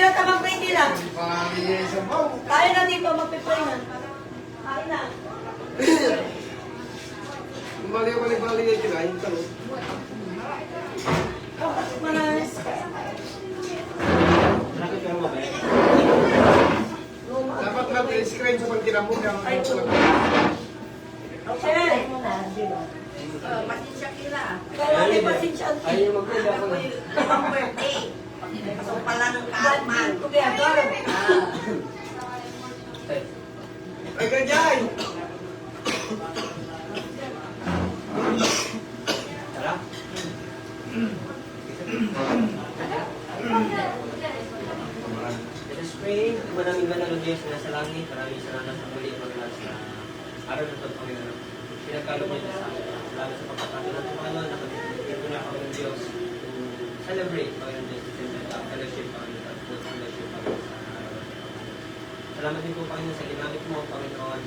na tamang 20 lang. Pangangin sa baw. Kaya na dito, magpipray na. Kaya na. Balik-balik na kinain ka, no? Manas. Dapat natin screen sa pagkinamot yung Okay. Pasensya kila. Kaya ni pasensya. ayaw magpila ko na. Ang birthday. So pala ng kaalman. Together. Ay, kajay! Tara. Let us pray. Maraming banal Diyos na nasa langit. Maraming salamat sa muli Panginoon sa araw na ito, Panginoon. Pinagkalog niyo sa amin. Lalo sa pagkakataon natin, Panginoon, na kami na Panginoon Diyos. Celebrate, Panginoon Diyos. Fellowship, Panginoon. At good fellowship, Panginoon. Sa araw. Salamat din po, Panginoon, sa ginamit mo, Panginoon.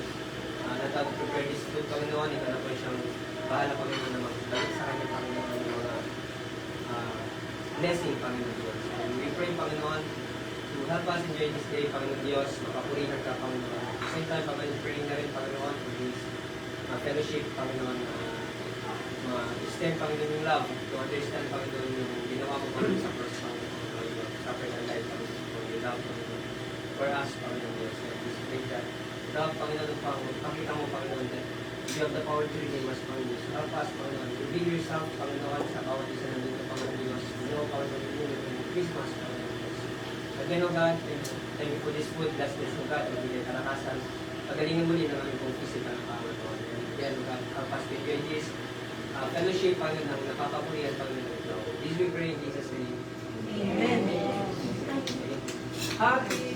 Nag-prepare this food, Panginoon. Ikaw na po siyang bahala, Panginoon, na magbalik sa kanya, Panginoon, ng mga blessing, Panginoon Diyos. And we pray, Panginoon, to help us enjoy this day, Panginoon Diyos. Makapurihan ka, Panginoon. At the same time, Panginoon, praying na rin, Panginoon, for this fellowship, Panginoon, ma-extend, Panginoon, yung love, to understand, Panginoon, yung ginawa mo, Panginoon, sa cross, Panginoon, suffer and life, Panginoon, for your love, Panginoon, for us, Panginoon Diyos. And we pray that love, Panginoon, pakita mo, Panginoon, that you have the power to redeem us, Panginoon. So help us, Panginoon, reveal yourself, Panginoon, sa bawat isa na dito, Panginoon Diyos. You know, Panginoon, yung Christmas, Panginoon Diyos. Again, O God, thank you for this food. Bless this, O God, magbigay kalakasan. Pagalingin muli ng aming pong physical na Panginoon. And again, O God, help us to enjoy this fellowship, Panginoon, ng napapapurihan, Panginoon. So, this we pray in Jesus' name. Amen. Happy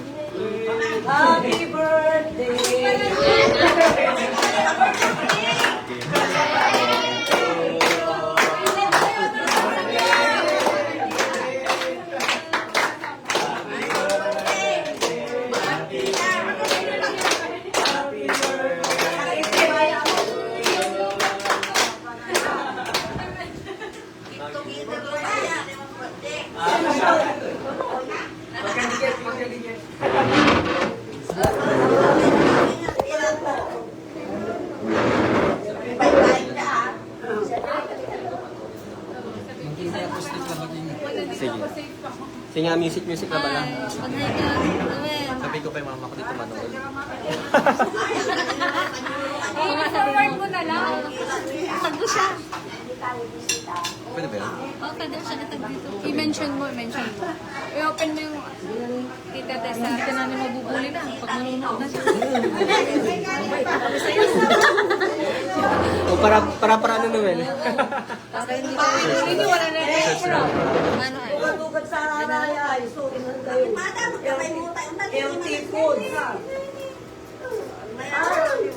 Happy birthday. Together lang kaya. Ang birthday. Magkaligit. Bye-bye na. Sige. Sige nga, music na ba lang? Sabi ko pa yung mama ko dito manood. I-forward mo na lang. Tagdo siya. Pwede ba yan? Oo, pwede siya natag dito. I-mention mo. I-open mo yung Tita Tessa. Hindi ka namin mabubuli na. Pag nanonood na siya. O, para ano naman? Hindi, wala na rin. Ano ay? Matugad sa araya. Isuin lang kayo. Madam, magkamay mo tayo. Healthy food. Healthy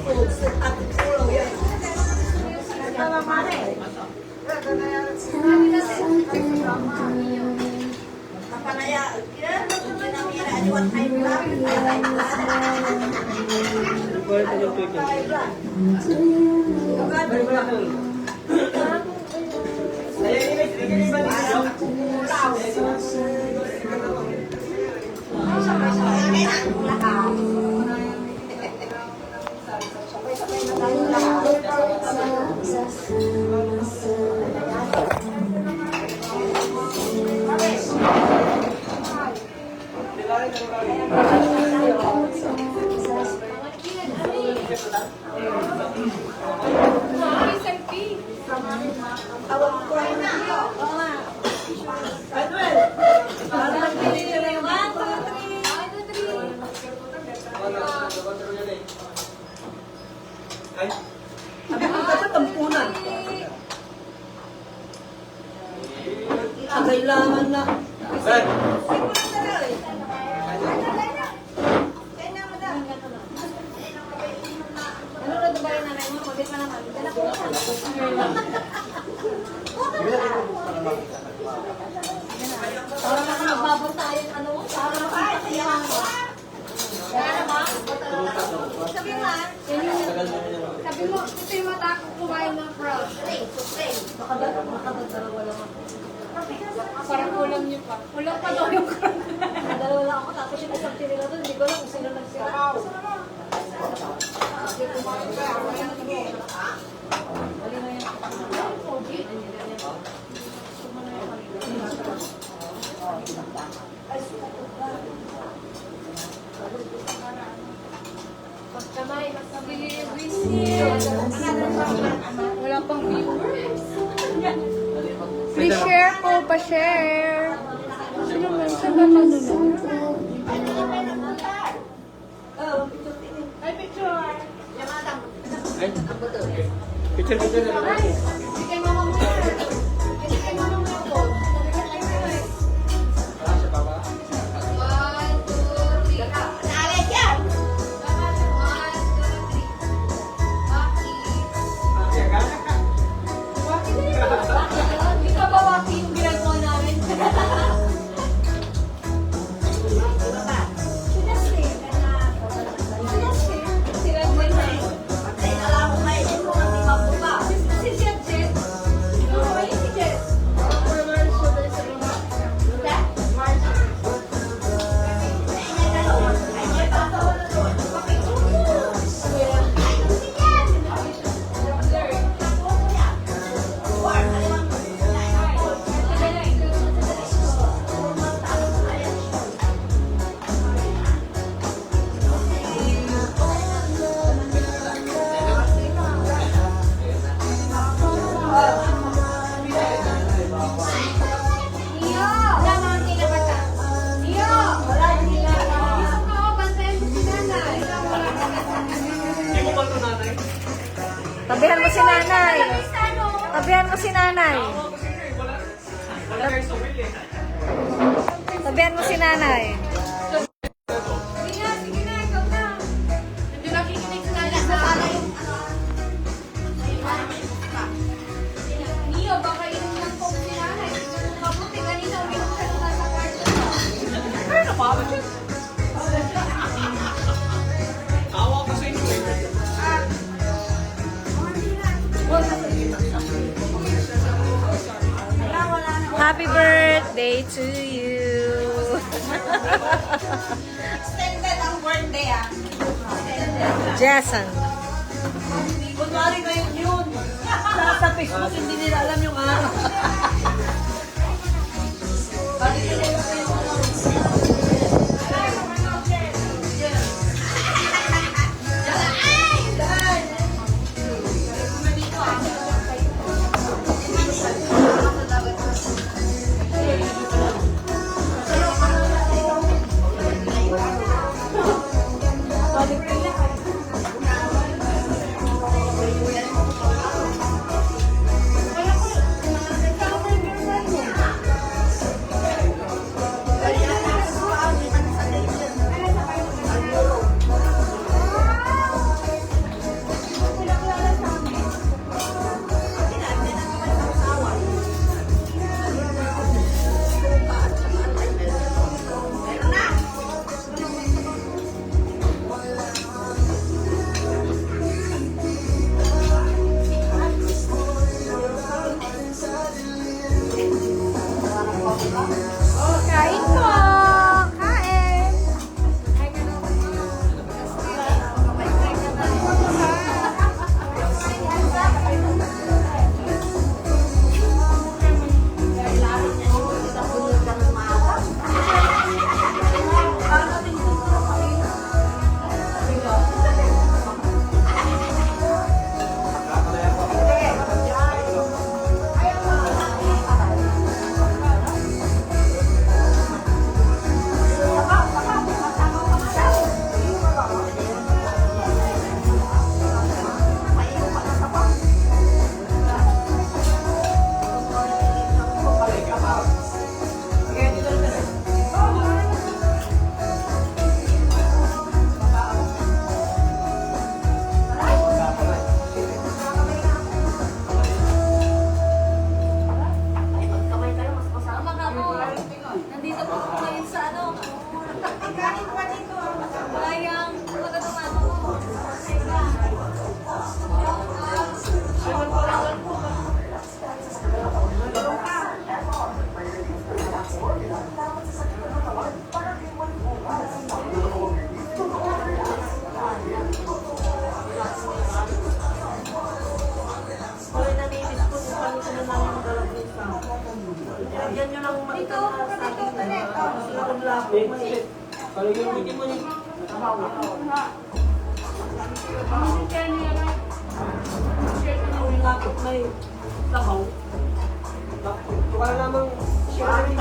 food. At ulo yan. Kapanaya. Kinamira. Adiwan tayo lang. Pwede yung chicken. Selfie. Awag ko na. Oo nga. Manuel. Parang pinili na yung 1, 2, 3. Ay? Sabi ko ka sa tampunan. Ang kailangan na. Ben! Ano na ba yung nanay mo? Kulit na naman. Dala ko. Para na magbabang tayo ng ano. Para makita niya ako. Kaya ba? Sabi mo ah. Sabi Ito yung mata ko kumain ng crowd. Nakadalawa lang ako. Parang kulang niyo pa. Kulang pa daw yung crowd. Dalawa lang ako, tapos yung isang tinila doon, hindi ko alam kung sino nagsira. Wala pang viewers. Please share po, pa-share. Sino man sa nanonood? Ay, picture! Picture na lang. Hindi kay mama mo. Hindi kay mama mo po. Siya pa ba? 1, 2, 3. Naalit yan! 1, 2, 3. Waki. Waki na yun. Hindi ka ba waki yung ginagawa namin? Si Redmond na eh. Patay na lang kung may ito, hindi mabuka. Si Jet Jet. Ay, si Jet. Nio! Wala mga kinabata. Nio! Wala kinabata. Oo, bantayan mo si nanay. Hindi mo ba ito nanay? Tabihan mo si nanay. Tabihan mo si nanay. Wala kayo sa will eh. Tabihan mo si nanay. Sige na, sige na, ikaw na. Hindi nakikinig sa nanay sa Nio, baka inom ng coke si nanay. Mabuti kanina uminom siya nung nasa kwarto na. Ay, napawa siya. Tawa ko sa inyo eh. Happy birthday to you. Extended ang birthday ah. Jason. Kunwari kayo yun. Sa Facebook, hindi nila alam yung araw. Lagyan nyo ng dito, dito, dito. Lapot mo eh. Kalau yung bitin mo niya. Ang lapot na eh. Sabaw. Para lamang siya rin.